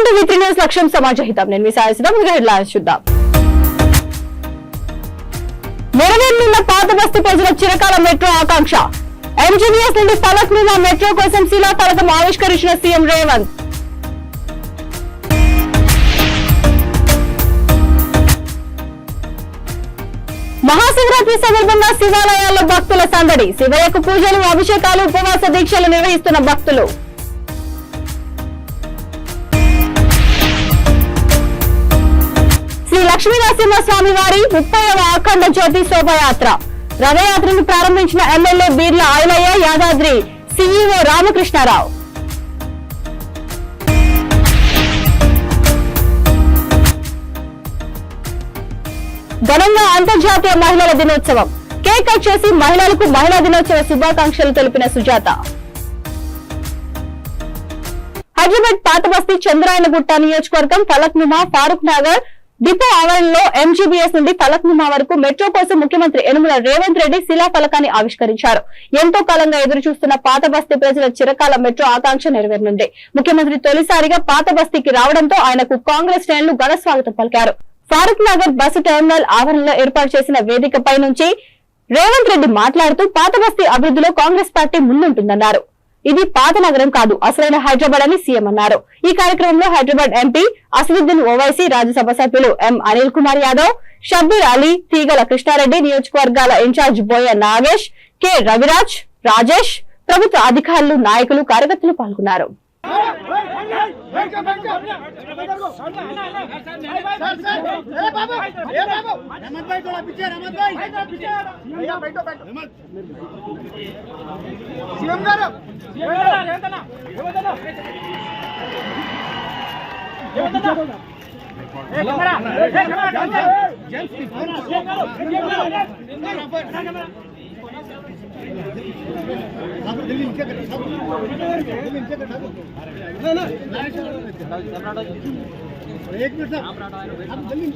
Welcome to వి3 news లక్ష్యం సమాజహితం. నేను మీ సాయసిద్ధం. Headlines చూద్దాం. నెరవేరనున్న పాత బస్తీ ప్రజల చిరకాల మెట్రో ఆకాంక్ష. ఎంజీబీఎస్ నుండి ఫలక్నుమా మెట్రో కోసం శిలా ఫలకం ఆవిష్కరించిన సీఎం రేవంత్. మహాశివరాత్రి సందర్భంగా శివాలయాల్లో భక్తుల సందడి. శివయ్యకు పూజలు, అభిషేకాలు, ఉపవాస దీక్షలు నిర్వహిస్తున్న భక్తులు. శ్రీ లక్ష్మీనరసింహస్వామి వారి 30వ అఖండ జ్యోతి శోభయాత్ర. రథయాత్రను ప్రారంభించిన ఎమ్మెల్యే బీర్ల ఐలయ్య, యాదాద్రి సీఈఓ రామకృష్ణారావు. ఘనంగా అంతర్జాతీయ మహిళల దినోత్సవం. కేక్ కట్ చేసి మహిళలకు మహిళా దినోత్సవ శుభాకాంక్షలు తెలిపిన సుజాత. హైదరాబాద్ పాత బస్తీ చంద్రాయనగుట్ట నియోజకవర్గం ఫలక్నుమా ఫారూక్ నగర్ డిపో ఆవరణలో ఎంజీబీఎస్ నుండి ఫలక్నుమా వరకు మెట్రో కోసం ముఖ్యమంత్రి యనమల రేవంత్ రెడ్డి శిలా ఫలకాన్ని ఆవిష్కరించారు. ఎంతో కాలంగా ఎదురు చూస్తున్న పాత బస్తీ ప్రజల చిరకాల మెట్రో ఆకాంక్ష నెరవేరనుంది. ముఖ్యమంత్రి తొలిసారిగా పాత బస్తీకి రావడంతో ఆయనకు కాంగ్రెస్ శ్రేణులు ఘన స్వాగతం పలికారు. ఫారూక్ నగర్ బస్సు టెర్మినల్ ఆవరణలో ఏర్పాటు చేసిన వేదికపై నుంచి రేవంత్ రెడ్డి మాట్లాడుతూ పాత బస్తీ అభివృద్ధిలో కాంగ్రెస్ పార్టీ ముందుంటుందన్నారు. ఇది పాత నగరం కాదు, అసలైన హైదరాబాద్ అని సీఎం అన్నారు. ఈ కార్యక్రమంలో హైదరాబాద్ ఎంపీ అసదుద్దీన్ ఓవైసీ, రాజ్యసభ సభ్యులు ఎం అనిల్ కుమార్ యాదవ్, షబ్బీర్ అలీ, తీగల కృష్ణారెడ్డి, నియోజకవర్గాల ఇన్ఛార్జ్ బోయ నాగేష్, కె రవిరాజ్, రాజేష్, ప్రభుత్వ అధికారులు, నాయకులు, కార్యకర్తలు పాల్గొన్నారు. एक मिनट आप जल्दी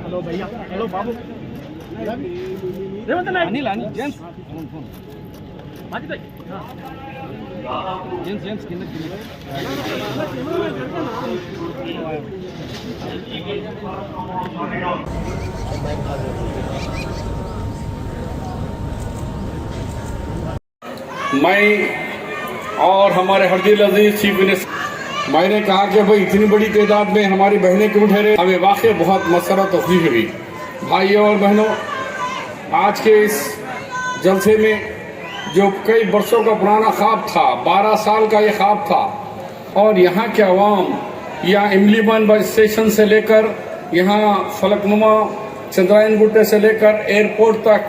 हेलो भैया, हेलो बाबू, Anil Anil James James James किंद मैं और हमारे हरदिल अजीज चीफ मिनिस्टर, मैंने कहा कि भाई इतनी बड़ी तादाद में हमारी बहनें क्यों ठहरे। हमें वाकई बहुत मसरत और खुशी हुई। भाइयों और बहनों, आज के इस जलसे में जो कई बरसों का पुराना ख्वाब था, 12 साल का ये ख्वाब था, और यहाँ के अवाम या इमलीबन बस स्टेशन से लेकर यहाँ फलकनुमा चंद्रायनगुट्टे से लेकर एयरपोर्ट तक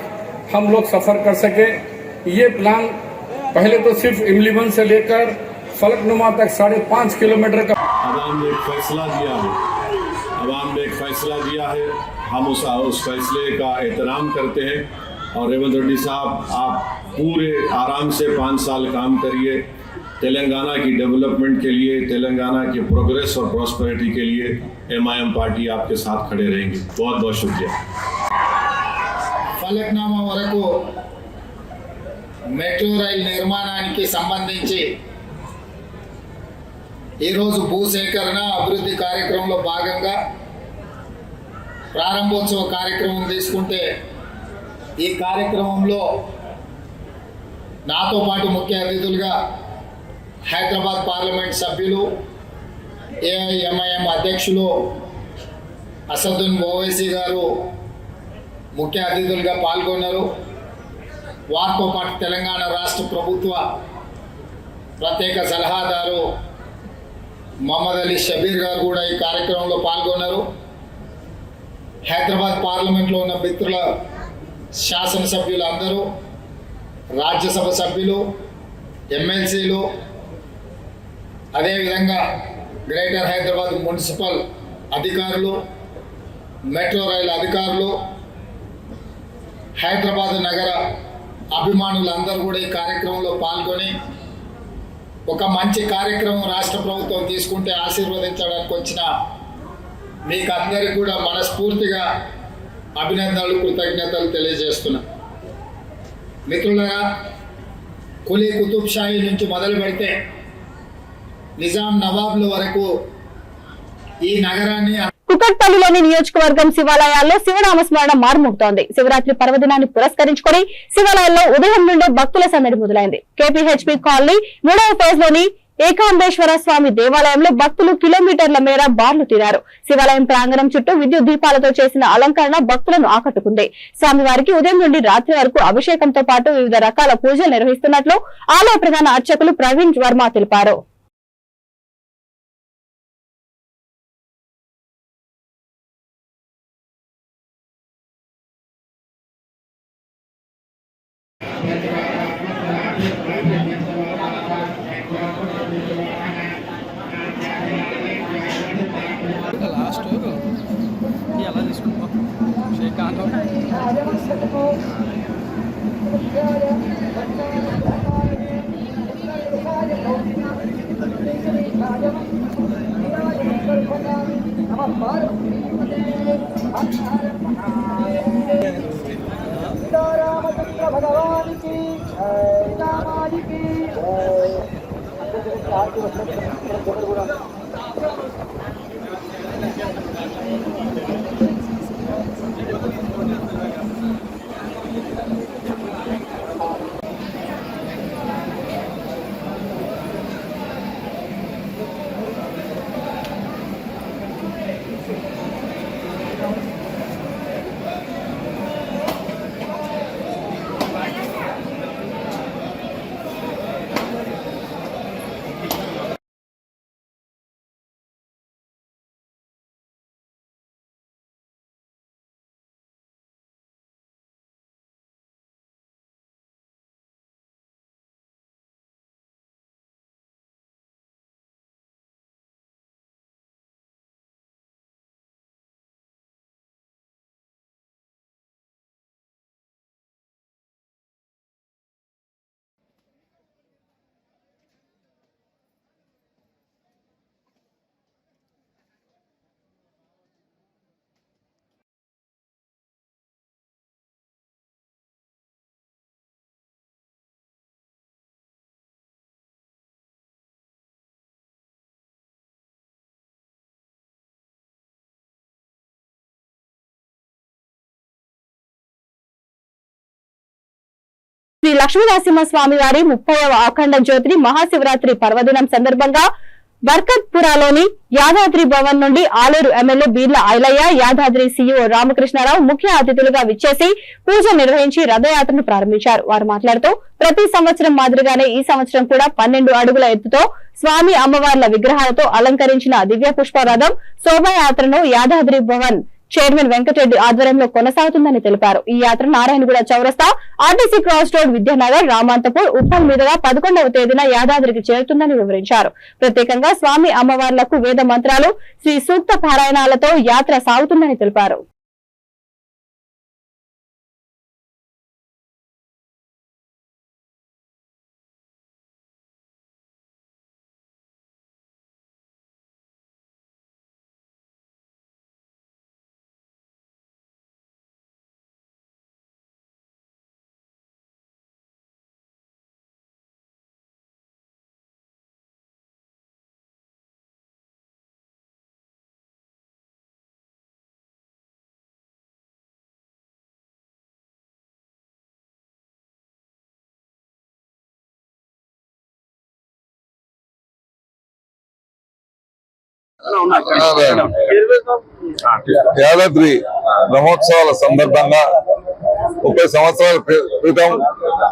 हम लोग सफ़र कर सके, ये प्लान पहले तो सिर्फ इमलीबन से लेकर फलकनुमा तक 5.5 किलोमीटर का अवाम ने एक फैसला दिया है। अवाम ने एक फैसला दिया है, हम उस फैसले का एहतराम करते हैं। और रेवंत रेड्डी साहब, आप पूरे आराम से 5 साल काम करिए। तेलंगाना की डेवलपमेंट के लिए, तेलंगाना के प्रोग्रेस और प्रॉस्पेरिटी के लिए MIM पार्टी आपके साथ खड़े रहेंगे। बहुत बहुत शुक्रिया। ఫలక్నామా వరకు మెట్రో రైల్ నిర్మాణానికి సంబంధించి ఈరోజు భూసేకరణ అభివృద్ధి కార్యక్రమంలో భాగంగా ప్రారంభోత్సవ కార్యక్రమం తీసుకుంటే, ఈ కార్యక్రమంలో నాతో పాటు ముఖ్య అతిథులుగా హైదరాబాద్ పార్లమెంట్ సభ్యులు, AIMIM అధ్యక్షులు అసదుద్దీన్ ఓవైసీ గారు ముఖ్య అతిథులుగా పాల్గొన్నారు. వారితో పాటు తెలంగాణ రాష్ట్ర ప్రభుత్వ ప్రత్యేక సలహాదారు మహమ్మద్ అలీ షబీర్ గారు కూడా ఈ కార్యక్రమంలో పాల్గొన్నారు. హైదరాబాద్ పార్లమెంట్లో ఉన్న మిత్రుల శాసనసభ్యులు అందరూ, రాజ్యసభ సభ్యులు, ఎమ్మెల్సీలు, అదేవిధంగా గ్రేటర్ హైదరాబాద్ మున్సిపల్ అధికారులు, మెట్రో రైలు అధికారులు, హైదరాబాద్ నగర అభిమానులందరూ కూడా ఈ కార్యక్రమంలో పాల్గొని ఒక మంచి కార్యక్రమం రాష్ట్ర ప్రభుత్వం తీసుకుంటే ఆశీర్వదించడానికి వచ్చిన మీకు అందరికీ కూడా మనస్ఫూర్తిగా అభినందనలు, కృతజ్ఞతలు తెలియజేస్తున్నా. మిత్రులారా, కులీ కుతుబ్ షాహీ నుంచి మొదలు పెడితే నిజాం నవాబ్ల వరకు ఈ నగరాన్ని కుకట్పల్లిలోని నియోజకవర్గం శివాలయాల్లో శివనామస్మరణ మారుమోగుతోంది. శివరాత్రి పర్వదినాన్ని పురస్కరించుకొని శివాలయాల్లో ఉదయం నుండే భక్తుల సందడి మొదలైంది. కేపీహెచ్పీ కాలనీ 3వ ఫేజ్ లోని ఏకాంబేశ్వర స్వామి దేవాలయంలో భక్తులు కిలోమీటర్ల మేర బార్లు తీరారు. శివాలయం ప్రాంగణం చుట్టూ విద్యుత్ దీపాలతో చేసిన అలంకరణ భక్తులను ఆకట్టుకుంది. స్వామివారికి ఉదయం నుండి రాత్రి వరకు అభిషేకంతో పాటు వివిధ రకాల పూజలు నిర్వహిస్తున్నట్లు ఆలయ ప్రధాన అర్చకులు ప్రవీణ్ వర్మ తెలిపారు. లాస్ట్ ఎలా తీసుకుంటాం रामचंद्र भगवान की रामाजी की శ్రీ లక్ష్మీనరసింహస్వామి వారి 30వ అఖండ జ్యోతిని మహాశివరాత్రి పర్వదినం సందర్భంగా బర్కత్పురాలోని యాదాద్రి భవన్ నుండి ఆలేరు ఎమ్మెల్యే బీర్ల ఐలయ్య, యాదాద్రి సీఈఓ రామకృష్ణారావు ముఖ్య అతిథులుగా విచ్చేసి పూజ నిర్వహించి రథయాత్రను ప్రారంభించారు. వారు మాట్లాడుతూ ప్రతి సంవత్సరం మాదిరిగానే ఈ సంవత్సరం కూడా 12 అడుగుల ఎత్తుతో స్వామి అమ్మవార్ల విగ్రహాలతో అలంకరించిన దివ్య పుష్ప రథం శోభాయాత్రను యాదాద్రి భవన్ చైర్మన్ వెంకటరెడ్డి ఆధ్వర్యంలో కొనసాగుతుందని తెలిపారు. ఈ యాత్ర నారాయణగూడ చౌరస్తా, RTC cross road, Vidyanagar, Ramanthapur, Uppal మీదుగా 11వ తేదీన యాదాద్రికి చేరుతుందని వివరించారు. ప్రత్యేకంగా స్వామి అమ్మవార్లకు వేద మంత్రాలు, శ్రీ సూక్త పారాయణాలతో యాత్ర సాగుతుందని తెలిపారు. యాదాద్రి బ్రహ్మోత్సవాల సందర్భంగా 30 సంవత్సరాల క్రితం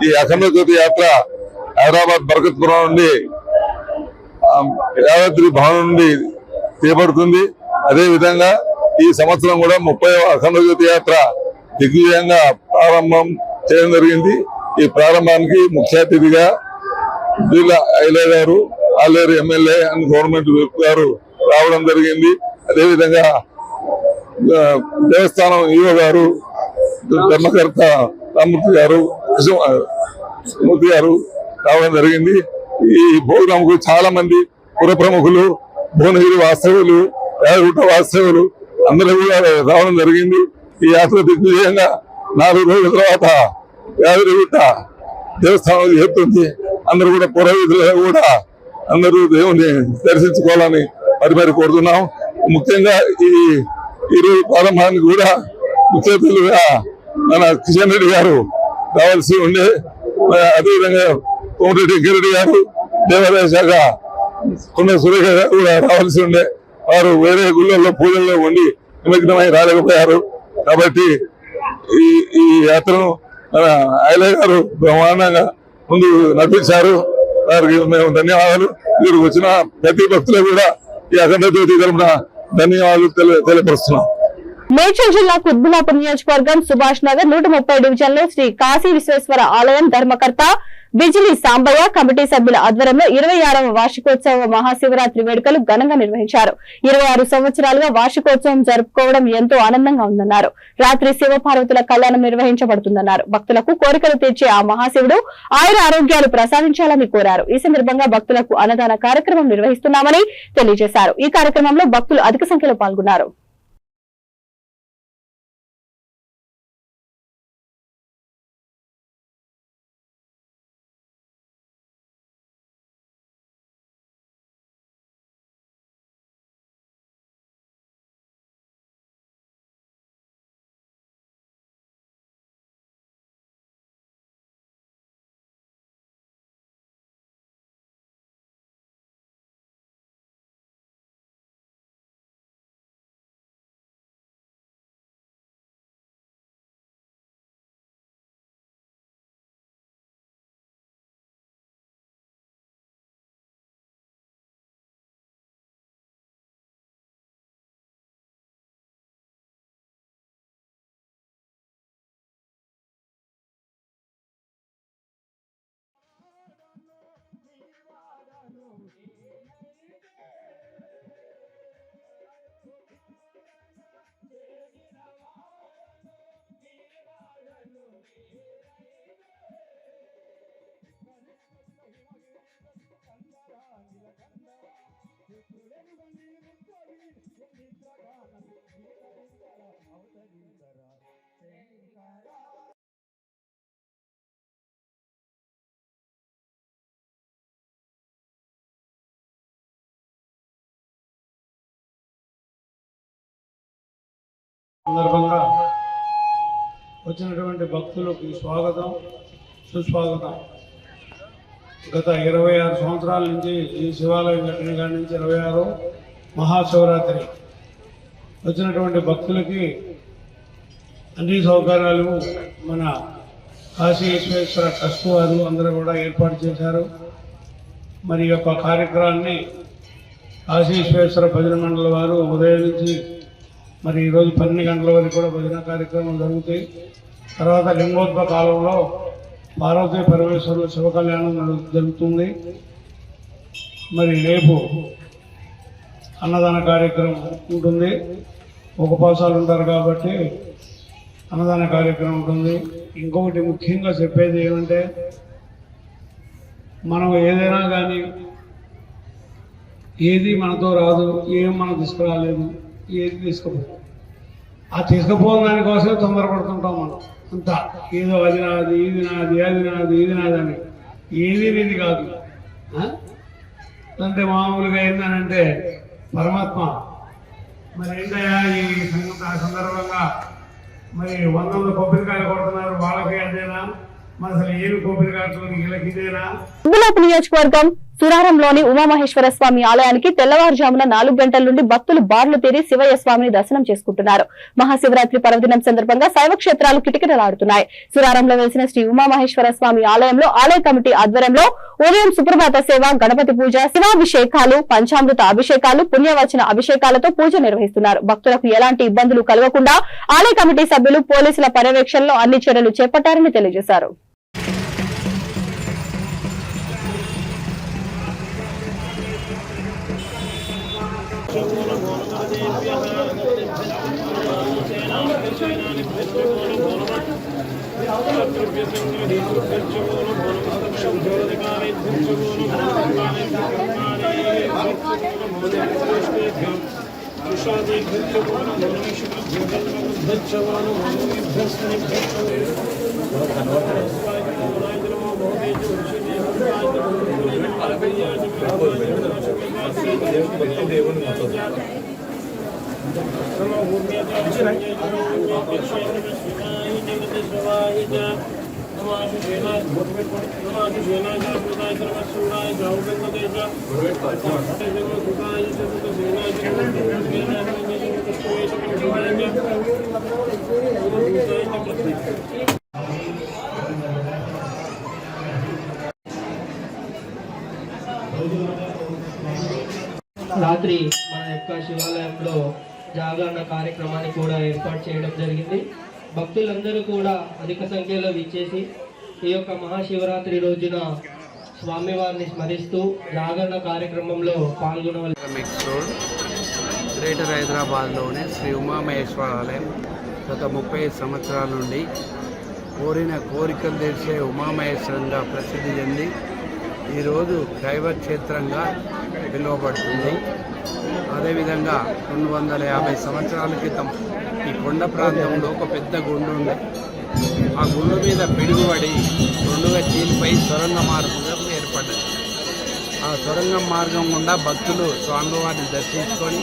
ఈ అఖండ జ్యోతి యాత్ర హైదరాబాద్ బర్కత్పురం నుండి యాదాద్రి భవన్ నుండి చేపడుతుంది. అదే విధంగా ఈ సంవత్సరం కూడా 30వ అఖండ జ్యోతి యాత్ర దిగ్విజయంగా ప్రారంభం చేయడం జరిగింది. ఈ ప్రారంభానికి ముఖ్య అతిథిగా బీర్ల ఐలయ్య గారు, Aleru MLA and government whip గారు రావడం జరిగింది. అదేవిధంగా దేవస్థానం ఈవో గారు, ధర్మకర్త రామూర్తి గారు, మూర్తి గారు రావడం జరిగింది. ఈ ప్రోగ్రామ్ కు చాలా మంది పుర ప్రముఖులు, భువనగిరి వాస్తవులు, యాదగుట్ట వాస్తవులు అందరూ కూడా రావడం జరిగింది. ఈ యాత్ర దిగ్విజయంగా 4 రోజుల తర్వాత యాదగిరిగుట్ట దేవస్థానం చేరుతుంది. అందరూ కూడా పురోహితులు కూడా అందరూ దేవుని దర్శించుకోవాలని మరి కోరుతున్నాం. ముఖ్యంగా ఈ రోజు ప్రారంభానికి కూడా ముఖ్య అతిథులుగా మన కిషన్ రెడ్డి గారు రావాల్సి ఉండే, అదేవిధంగా కోమటిరెడ్డి వెంకరెడ్డి గారు, దేవాదాయ శాఖ కొండ సురేఖ గారు కూడా రావాల్సి ఉండే. వారు వేరే గుళ్ళల్లో పూజల్లో ఉండి నిమగ్నమై రాలేకపోయారు. కాబట్టి ఈ యాత్రను మన ఐలయ్య గారు బ్రహ్మాండంగా ముందు నడిపించారు. వారికి మేము ధన్యవాదాలు. ఇక్కడికి వచ్చిన ప్రతి భక్తులకు కూడా ఈ అఖండ జ్యోతి తరపున ధన్యవాదాలు తెలియపరుస్తున్నాం. మేడ్చల్ జిల్లా కుత్బుల్లాపూర్ నియోజకవర్గం సుభాష్ నగర్ 130 డివిజన్ లో శ్రీ కాశీ విశ్వేశ్వర ఆలయం ధర్మకర్త బిజిలీ సాంబయ్య కమిటీ సభ్యుల ఆధ్వర్యంలో 26వ వార్షికోత్సవ మహాశివరాత్రి వేడుకలు ఘనంగా నిర్వహించారు. 26 సంవత్సరాలుగా వార్షికోత్సవం జరుపుకోవడం ఎంతో ఆనందంగా ఉందన్నారు. రాత్రి శివపార్వతుల కళ్యాణం నిర్వహించబడుతుందన్నారు. భక్తులకు కోరికలు తీర్చే ఆ మహాశివుడు ఆయుర ఆరోగ్యాలు ప్రసాదించాలని కోరారు. ఈ సందర్భంగా భక్తులకు అన్నదాన కార్యక్రమం నిర్వహిస్తున్నామని తెలియజేశారు. ఈ కార్యక్రమంలో భక్తులు అధిక సంఖ్యలో పాల్గొన్నారు. సందర్భంగా వచ్చినటువంటి భక్తులకు స్వాగతం సుస్వాగతం. గత 26 సంవత్సరాల నుంచి ఈ శివాలయం కట్టిన కాడి నుంచి 26 మహాశివరాత్రి వచ్చినటువంటి భక్తులకి అన్ని సౌకర్యాలు మన కాశీ విశ్వేశ్వర ట్రస్ట్ వారు అందరూ కూడా ఏర్పాటు చేశారు. మరి ఈ యొక్క కార్యక్రమాన్ని కాశీ విశ్వేశ్వర భజన మండలి వారు ఉదయం నుంచి మరి ఈరోజు 12 గంటల వరకు కూడా భజన కార్యక్రమం జరుగుతాయి. తర్వాత లింగోద్భవ కాలంలో పార్వతీ పరమేశ్వరుల శివ కళ్యాణం జరుగుతుంది. మరి రేపు అన్నదాన కార్యక్రమం ఉంటుంది. ఉపవాసాలు ఉంటారు కాబట్టి అన్నదాన కార్యక్రమం ఉంటుంది. ఇంకొకటి ముఖ్యంగా చెప్పేది ఏమంటే, మనం ఏదైనా కానీ ఏది మనతో రాదు, ఏం మనం తీసుకురాలేదు, ఏది తీసుకుపోదు. ఆ తీసుకుపోయిన దానికోసమే తొందరపడుతుంటాం మనం అంతా. ఏదో అది నాది, ఇది నాది, అది నాది, ఇది నాదని. ఏది నీది కాదు. అంటే మామూలుగా ఏంటనంటే పరమాత్మ మరి ఏంటయ్యా ఈ సందర్భంగా మరి 100 కొబ్బరికాయలు కొడుతున్నారు, వాళ్ళకి అదేనా? మరి అసలు ఏమి కొబ్బరికాయలు వీళ్ళకి ఇదేనా? నియోజకవర్గం సురారంలోని ఉమామహేశ్వర స్వామి ఆలయానికి తెల్లవారుజామున 4 గంటల నుండి భక్తులు బార్లు తీరి శివయ్య స్వామిని దర్శనం చేసుకుంటున్నారు. మహాశివరాత్రి పర్వదినం సందర్భంగా శైవ క్షేత్రాలు కిటకిటలాడుతున్నాయి. సురారంలో వెలిసిన శ్రీ ఉమామహేశ్వర స్వామి ఆలయంలో ఆలయ కమిటీ ఆధ్వర్యంలో ఉదయం సుప్రభాత సేవ, గణపతి పూజ, శివాభిషేకాలు, పంచామృత అభిషేకాలు, పుణ్యవచన అభిషేకాలతో పూజ నిర్వహిస్తున్నారు. భక్తులకు ఎలాంటి ఇబ్బందులు కలగకుండా ఆలయ కమిటీ సభ్యులు పోలీసుల పర్యవేక్షణలో అన్ని చర్యలు చేపట్టారని తెలియజేశారు. రాత్రి మన యొక్క శివాలయంలో జాగరణ కార్యక్రమాన్ని కూడా ఏర్పాటు చేయడం జరిగింది. భక్తులందరూ కూడా అధిక సంఖ్యలో విచ్చేసి ఈ యొక్క మహాశివరాత్రి రోజున స్వామివారిని స్మరిస్తూ జాగరణ కార్యక్రమంలో పాల్గొనవలసి. మిక్స్ రోడ్ గ్రేటర్ హైదరాబాద్లోని శ్రీ ఉమామహేశ్వర ఆలయం గత 30 సంవత్సరాల నుండి కోరిన కోరికలు తీర్చే ఉమామహేశ్వరంగా ప్రసిద్ధి చెంది ఈరోజు దైవ క్షేత్రంగా పిలువబడుతుంది. అదేవిధంగా 250 సంవత్సరాల క్రితం ఈ కొండ ప్రాంతంలో ఒక పెద్ద గుండు ఉంది. ఆ గుండు మీద పిడుగుపడి రెండుగా చీలిపై సొరంగ మార్గం ఏర్పడ్డది. ఆ సొరంగ మార్గం గుండా భక్తులు స్వామివారిని దర్శించుకొని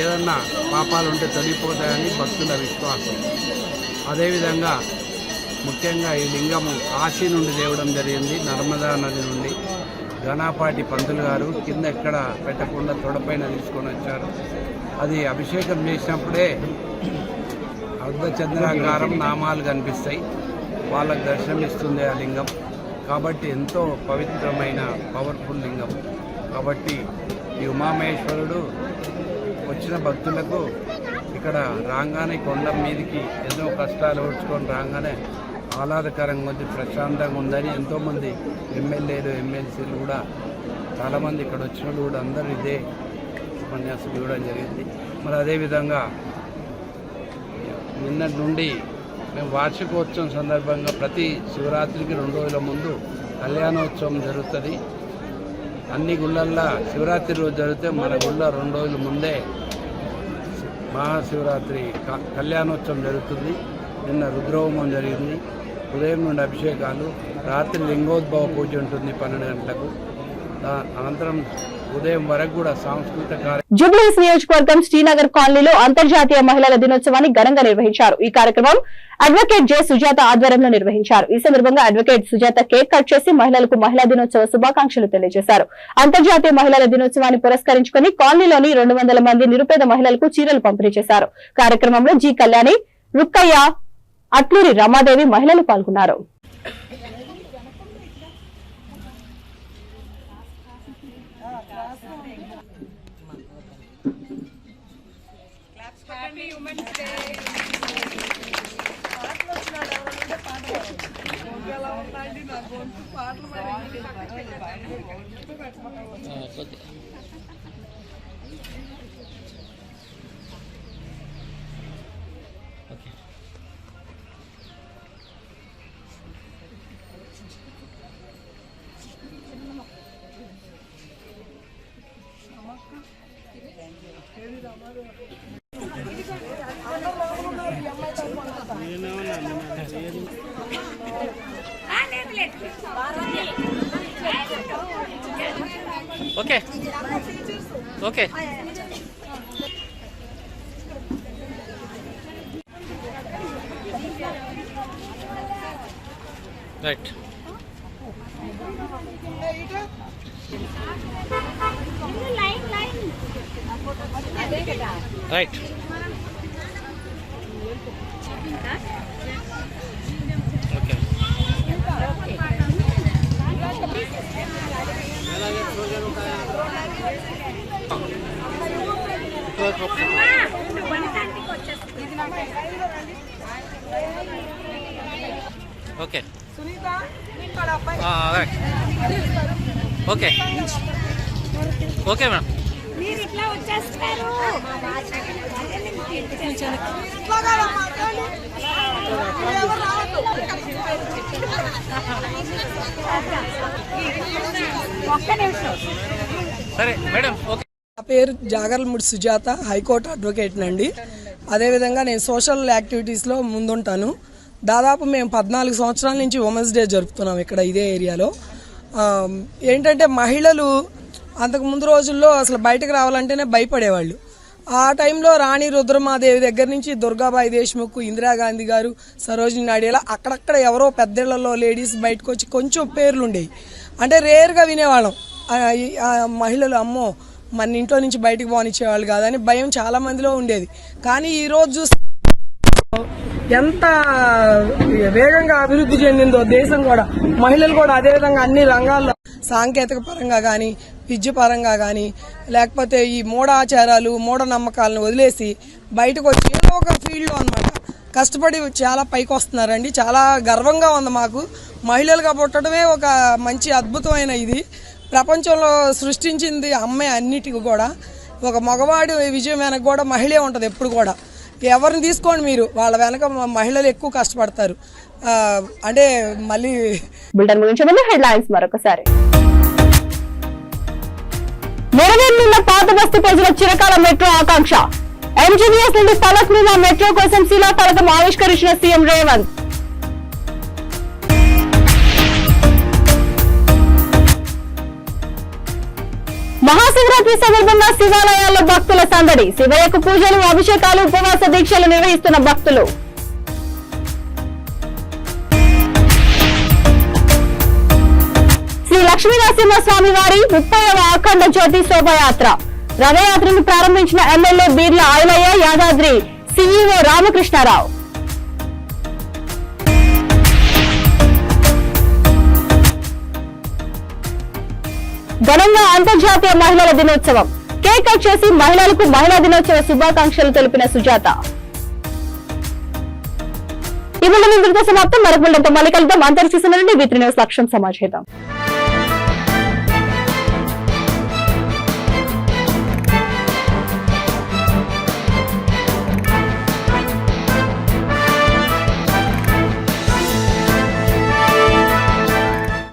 ఏదన్నా పాపాలు ఉంటే తొలగిపోతాయని భక్తుల విశ్వాసం. అదేవిధంగా ముఖ్యంగా ఈ లింగము కాశీ నుండి తేవడం జరిగింది. నర్మదా నది నుండి ఘనాపాటి పంతులు గారు కింద ఎక్కడ పెట్టకుండా తొడపైన తీసుకొని వచ్చారు. అది అభిషేకం చేసినప్పుడే అర్ధచంద్రాకారం నామాలు కనిపిస్తాయి, వాళ్ళకు దర్శనం ఇస్తుంది ఆ లింగం. కాబట్టి ఎంతో పవిత్రమైన పవర్ఫుల్ లింగం. కాబట్టి ఈ ఉమామహేశ్వరుడు వచ్చిన భక్తులకు ఇక్కడ రాగానే కొండ మీదికి ఎన్నో కష్టాలు ఓడ్చుకొని రాగానే ఆహ్లాదకరంగా ఉంది, ప్రశాంతంగా ఉందని ఎంతోమంది ఎమ్మెల్యేలు ఎమ్మెల్సీలు కూడా చాలామంది ఇక్కడ వచ్చిన కూడా అందరూ ఇదే ఉపన్యాసం ఇవ్వడం జరిగింది. మరి అదేవిధంగా నిన్నటి నుండి మేము వార్షికోత్సవం సందర్భంగా ప్రతి శివరాత్రికి 2 రోజుల ముందు కళ్యాణోత్సవం జరుగుతుంది. అన్ని గుళ్ళల్లో శివరాత్రి రోజు జరిగితే మన గుళ్ళ 2 రోజుల ముందే మహాశివరాత్రి కళ్యాణోత్సవం జరుగుతుంది. నిన్న రుద్రహోమం జరిగింది. ఉదయం నుండి అభిషేకాలు, రాత్రి లింగోద్భవ పూజ ఉంటుంది 12 గంటలకు. అనంతరం ఉదయం వరకు కూడా సాంస్కృతిక కార్యక్రమం. జూబ్లీహిల్స్ నియోజకవర్గం శ్రీనగర్ కాలనీలో అంతర్జాతీయ మహిళల దినోత్సవాన్ని ఘనంగా నిర్వహించారు. ఈ కార్యక్రమం అడ్వకేట్ జె సుజాత ఆధ్వర్యంలో నిర్వహించారు. ఈ సందర్భంగా అడ్వకేట్ సుజాత కేక్ కట్ చేసి మహిళలకు మహిళా దినోత్సవ శుభాకాంక్షలు తెలియజేశారు. అంతర్జాతీయ మహిళల దినోత్సవాన్ని పురస్కరించుకుని కాలనీలోని 200 మంది నిరుపేద మహిళలకు చీరలు పంపిణీ చేశారు. కార్యక్రమంలో జి కళ్యాణి, రుక్కయ్య, అట్లూరి రమాదేవి మహిళలు పాల్గొన్నారు. Okay okay right right okay okay right okay okay madam మీరు ఇట్లా వచ్చేస్తారు ఒక్క నిమిషం సరే మేడం ఓకే. నా పేరు జాగర్లమూడి సుజాత, హైకోర్టు అడ్వకేట్ నండి. అదేవిధంగా నేను సోషల్ యాక్టివిటీస్లో ముందుంటాను. దాదాపు మేము 14 సంవత్సరాల నుంచి ఉమెన్స్ డే జరుపుతున్నాం ఇక్కడ ఇదే ఏరియాలో. ఏంటంటే మహిళలు అంతకు ముందు రోజుల్లో అసలు బయటకు రావాలంటేనే భయపడేవాళ్ళు. ఆ టైంలో రాణి రుద్రమాదేవి దగ్గర నుంచి దుర్గాబాయి దేశ్ముఖ్, ఇందిరాగాంధీ గారు, సరోజిని నాయుడు ఇలా అక్కడక్కడ ఎవరో పెద్దళ్లలో లేడీస్ బయటకు వచ్చి కొంచెం పేర్లు ఉండేవి. అంటే రేర్గా వినేవాళ్ళం. మహిళలు అమ్మో మన ఇంట్లో నుంచి బయటకు పోనిచ్చేవాళ్ళు కాదని భయం చాలా మందిలో ఉండేది. కానీ ఈరోజు చూస్తే ఎంత వేగంగా అభివృద్ధి చెందిందో దేశం కూడా, మహిళలు కూడా అదేవిధంగా అన్ని రంగాల్లో సాంకేతిక పరంగా కానీ, విద్య పరంగా కానీ, లేకపోతే ఈ మూఢాచారాలు మూఢనమ్మకాలను వదిలేసి బయటకు వచ్చి ఏదో ఒక ఫీల్డ్లో అన్నమాట కష్టపడి చాలా పైకి వస్తున్నారండి. చాలా గర్వంగా ఉంది మాకు. మహిళలుగా పుట్టడమే ఒక మంచి అద్భుతమైన ఇది. ప్రపంచంలో సృష్టించింది అమ్మాయి అన్నిటికీ కూడా. ఒక మగవాడి విజయం వెనక కూడా మహిళే ఉంటుంది ఎప్పుడు కూడా. ఎవరిని తీసుకోండి మీరు, వాళ్ళ వెనక మహిళలు ఎక్కువ కష్టపడతారు. అంటే మళ్ళీ బులెటిన్ గురించి ముందు హెడ్లైన్స్ మరొకసారి. నెరవేర్నున్న పాత బస్తీ ప్రజల చిరకాల మెట్రో ఆకాంక్ష. ఎంజీబీఎస్ నుండి ఫలక్నుమా మెట్రో కోసం శిలాఫలకం ఆవిష్కరించిన సీఎం రేవంత్. మహాశివరాత్రి సందర్భంగా శివాలయాల్లో భక్తుల సందడి. శివయ్యకు పూజలు, అభిషేకాలు, ఉపవాస దీక్షలు నిర్వహిస్తున్న భక్తులు. శ్రీ లక్ష్మీనరసింహస్వామి వారి 30వ అఖండ జ్యోతి శోభయాత్ర. రథయాత్రను ప్రారంభించిన ఎమ్మెల్యే బీర్ల ఐలయ్య, యాదాద్రి సీఈఓ రామకృష్ణారావు. ఘనంగా అంతర్జాతీయ మహిళల దినోత్సవం. కేక్ కట్ చేసి మహిళలకు మహిళా దినోత్సవ శుభాకాంక్షలు తెలిపిన సుజాత. ఈ బులెటిన్ ఇంతటితో సమాప్తం. మరొక బులెటిన్తో మళ్ళీ కలుద్దాం. అంతరిస్తున్న నుండి V3 న్యూస్ లక్ష్యం సమాజేతం.